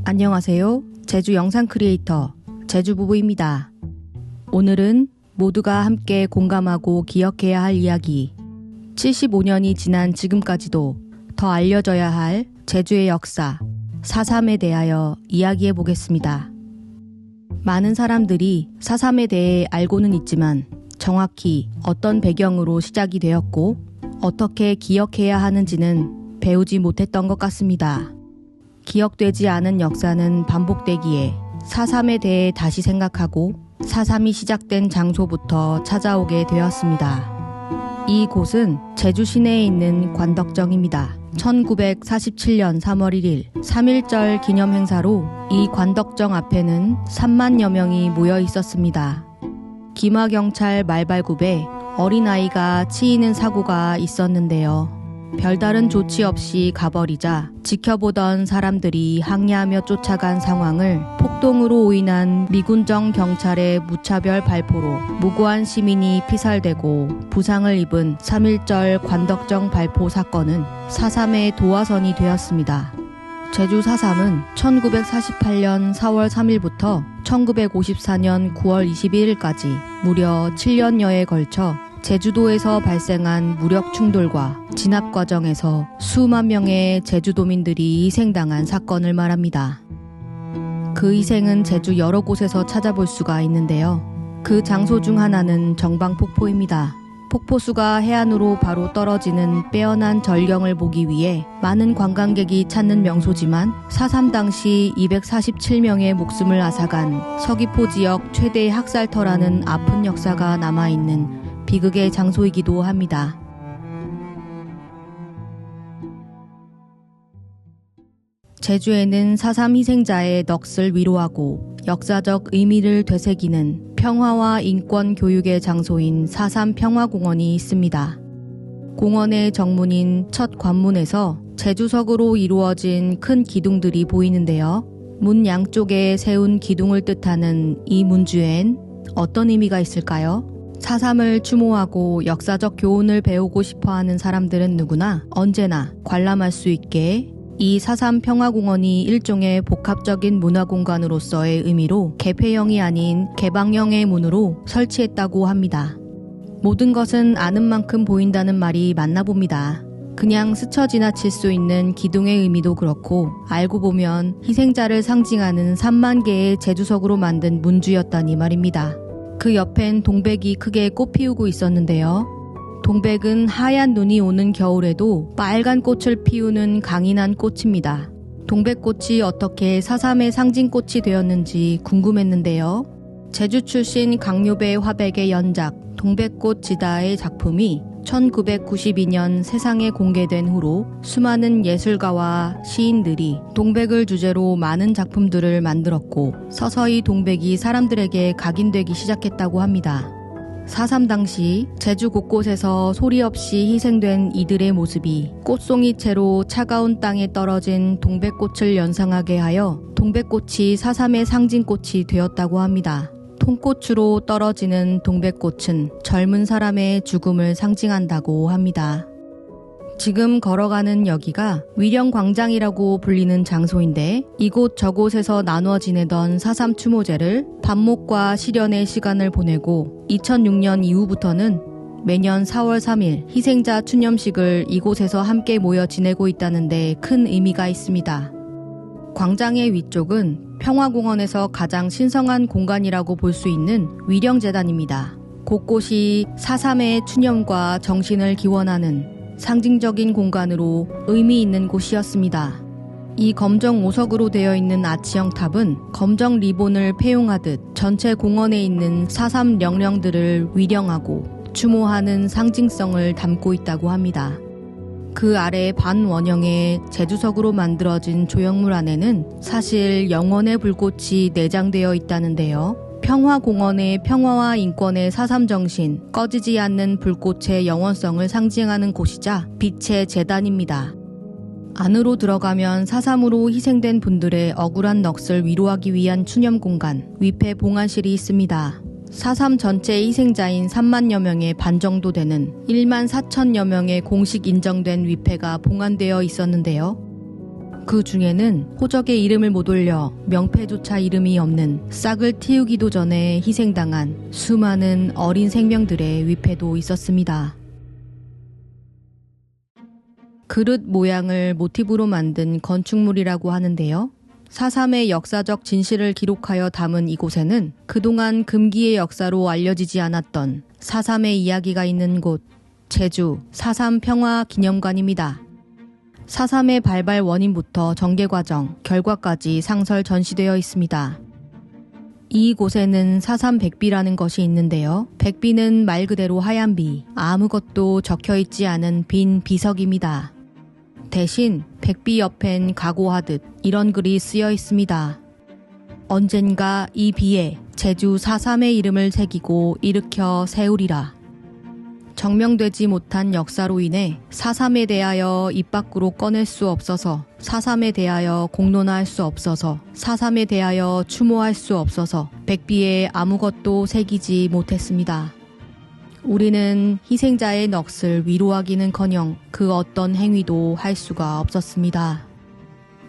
안녕하세요. 제주 영상 크리에이터 제주부부입니다. 오늘은 모두가 함께 공감하고 기억해야 할 이야기, 75년이 지난 지금까지도 더 알려져야 할 제주의 역사 4.3에 대하여 이야기해 보겠습니다. 많은 사람들이 4.3에 대해 알고는 있지만 정확히 어떤 배경으로 시작이 되었고 어떻게 기억해야 하는지는 배우지 못했던 것 같습니다. 기억되지 않은 역사는 반복되기에 4.3에 대해 다시 생각하고 4.3이 시작된 장소부터 찾아오게 되었습니다. 이곳은 제주 시내에 있는 관덕정입니다. 1947년 3월 1일 3.1절 기념 행사로 이 관덕정 앞에는 3만여 명이 모여 있었습니다. 김하경찰 말발굽에 어린아이가 치이는 사고가 있었는데요. 별다른 조치 없이 가버리자 지켜보던 사람들이 항의하며 쫓아간 상황을 폭동으로 오인한 미군정 경찰의 무차별 발포로 무고한 시민이 피살되고 부상을 입은 3.1절 관덕정 발포 사건은 4.3의 도화선이 되었습니다. 제주 4.3은 1948년 4월 3일부터 1954년 9월 21일까지 무려 7년여에 걸쳐 제주도에서 발생한 무력 충돌과 진압 과정에서 수만 명의 제주도민들이 희생당한 사건을 말합니다. 그 희생은 제주 여러 곳에서 찾아볼 수가 있는데요. 그 장소 중 하나는 정방폭포입니다. 폭포수가 해안으로 바로 떨어지는 빼어난 절경을 보기 위해 많은 관광객이 찾는 명소지만 4.3 당시 247명의 목숨을 앗아간 서귀포 지역 최대 학살터라는 아픈 역사가 남아있는 비극의 장소이기도 합니다. 제주에는 4.3 희생자의 넋을 위로하고 역사적 의미를 되새기는 평화와 인권 교육의 장소인 4.3 평화공원이 있습니다. 공원의 정문인 첫 관문에서 제주석으로 이루어진 큰 기둥들이 보이는데요. 문 양쪽에 세운 기둥을 뜻하는 이 문주엔 어떤 의미가 있을까요? 4.3을 추모하고 역사적 교훈을 배우고 싶어하는 사람들은 누구나 언제나 관람할 수 있게 이 4.3 평화공원이 일종의 복합적인 문화공간으로서의 의미로 개폐형이 아닌 개방형의 문으로 설치했다고 합니다. 모든 것은 아는 만큼 보인다는 말이 맞나 봅니다. 그냥 스쳐 지나칠 수 있는 기둥의 의미도 그렇고 알고 보면 희생자를 상징하는 3만 개의 제주석으로 만든 문주였다니 말입니다. 그 옆엔 동백이 크게 꽃 피우고 있었는데요. 동백은 하얀 눈이 오는 겨울에도 빨간 꽃을 피우는 강인한 꽃입니다. 동백꽃이 어떻게 4.3의 상징꽃이 되었는지 궁금했는데요. 제주 출신 강요배 화백의 연작 동백꽃 지다의 작품이 1992년 세상에 공개된 후로 수많은 예술가와 시인들이 동백을 주제로 많은 작품들을 만들었고 서서히 동백이 사람들에게 각인되기 시작했다고 합니다. 4.3 당시 제주 곳곳에서 소리 없이 희생된 이들의 모습이 꽃송이채로 차가운 땅에 떨어진 동백꽃을 연상하게 하여 동백꽃이 4.3의 상징꽃이 되었다고 합니다. 통꽃으로 떨어지는 동백꽃은 젊은 사람의 죽음을 상징한다고 합니다. 지금 걸어가는 여기가 위령광장이라고 불리는 장소인데 이곳 저곳에서 나누어 지내던 4.3 추모제를 반목과 실연의 시간을 보내고 2006년 이후부터는 매년 4월 3일 희생자 추념식을 이곳에서 함께 모여 지내고 있다는 데 큰 의미가 있습니다. 광장의 위쪽은 평화공원에서 가장 신성한 공간이라고 볼 수 있는 위령재단입니다. 곳곳이 4.3의 추념과 정신을 기원하는 상징적인 공간으로 의미 있는 곳이었습니다. 이 검정 오석으로 되어 있는 아치형 탑은 검정 리본을 폐용하듯 전체 공원에 있는 4.3 영령들을 위령하고 추모하는 상징성을 담고 있다고 합니다. 그 아래 반원형의 제주석으로 만들어진 조형물 안에는 사실 영원의 불꽃이 내장되어 있다는데요. 평화공원의 평화와 인권의 4.3 정신, 꺼지지 않는 불꽃의 영원성을 상징하는 곳이자 빛의 재단입니다. 안으로 들어가면 4.3으로 희생된 분들의 억울한 넋을 위로하기 위한 추념 공간, 위패 봉안실이 있습니다. 4.3 전체 희생자인 3만여 명의 반 정도 되는 1만 4천여 명의 공식 인정된 위패가 봉안되어 있었는데요. 그 중에는 호적의 이름을 못 올려 명패조차 이름이 없는 싹을 틔우기도 전에 희생당한 수많은 어린 생명들의 위패도 있었습니다. 그릇 모양을 모티브로 만든 건축물이라고 하는데요. 4.3의 역사적 진실을 기록하여 담은 이곳에는 그동안 금기의 역사로 알려지지 않았던 4.3의 이야기가 있는 곳, 제주 4.3 평화기념관입니다. 4.3의 발발 원인부터 전개 과정, 결과까지 상설 전시되어 있습니다. 이곳에는 4.3 백비라는 것이 있는데요. 백비는 말 그대로 하얀 비, 아무것도 적혀있지 않은 빈 비석입니다. 대신 백비 옆엔 각오하듯 이런 글이 쓰여 있습니다. 언젠가 이 비에 제주 4.3의 이름을 새기고 일으켜 세우리라. 정명되지 못한 역사로 인해 4.3에 대하여 입 밖으로 꺼낼 수 없어서, 4.3에 대하여 공론화할 수 없어서, 4.3에 대하여 추모할 수 없어서 백비에 아무것도 새기지 못했습니다. 우리는 희생자의 넋을 위로하기는커녕 그 어떤 행위도 할 수가 없었습니다.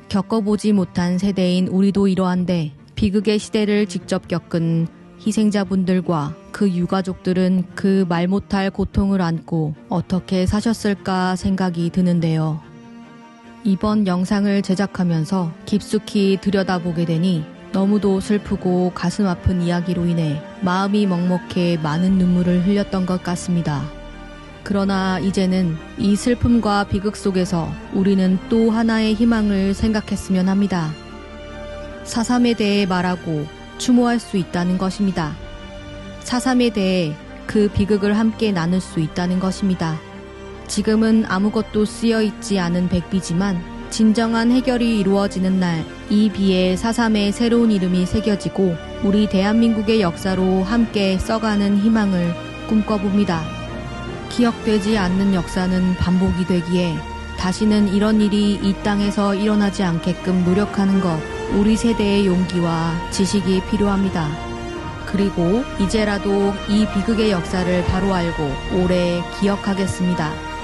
겪어보지 못한 세대인 우리도 이러한데 비극의 시대를 직접 겪은 희생자분들과 그 유가족들은 그 말 못할 고통을 안고 어떻게 사셨을까 생각이 드는데요. 이번 영상을 제작하면서 깊숙이 들여다보게 되니 너무도 슬프고 가슴 아픈 이야기로 인해 마음이 먹먹해 많은 눈물을 흘렸던 것 같습니다. 그러나 이제는 이 슬픔과 비극 속에서 우리는 또 하나의 희망을 생각했으면 합니다. 4.3에 대해 말하고 추모할 수 있다는 것입니다. 4.3에 대해 그 비극을 함께 나눌 수 있다는 것입니다. 지금은 아무것도 쓰여 있지 않은 백비지만 진정한 해결이 이루어지는 날, 이 비에 4.3의 새로운 이름이 새겨지고 우리 대한민국의 역사로 함께 써가는 희망을 꿈꿔봅니다. 기억되지 않는 역사는 반복이 되기에 다시는 이런 일이 이 땅에서 일어나지 않게끔 노력하는 것, 우리 세대의 용기와 지식이 필요합니다. 그리고 이제라도 이 비극의 역사를 바로 알고 오래 기억하겠습니다.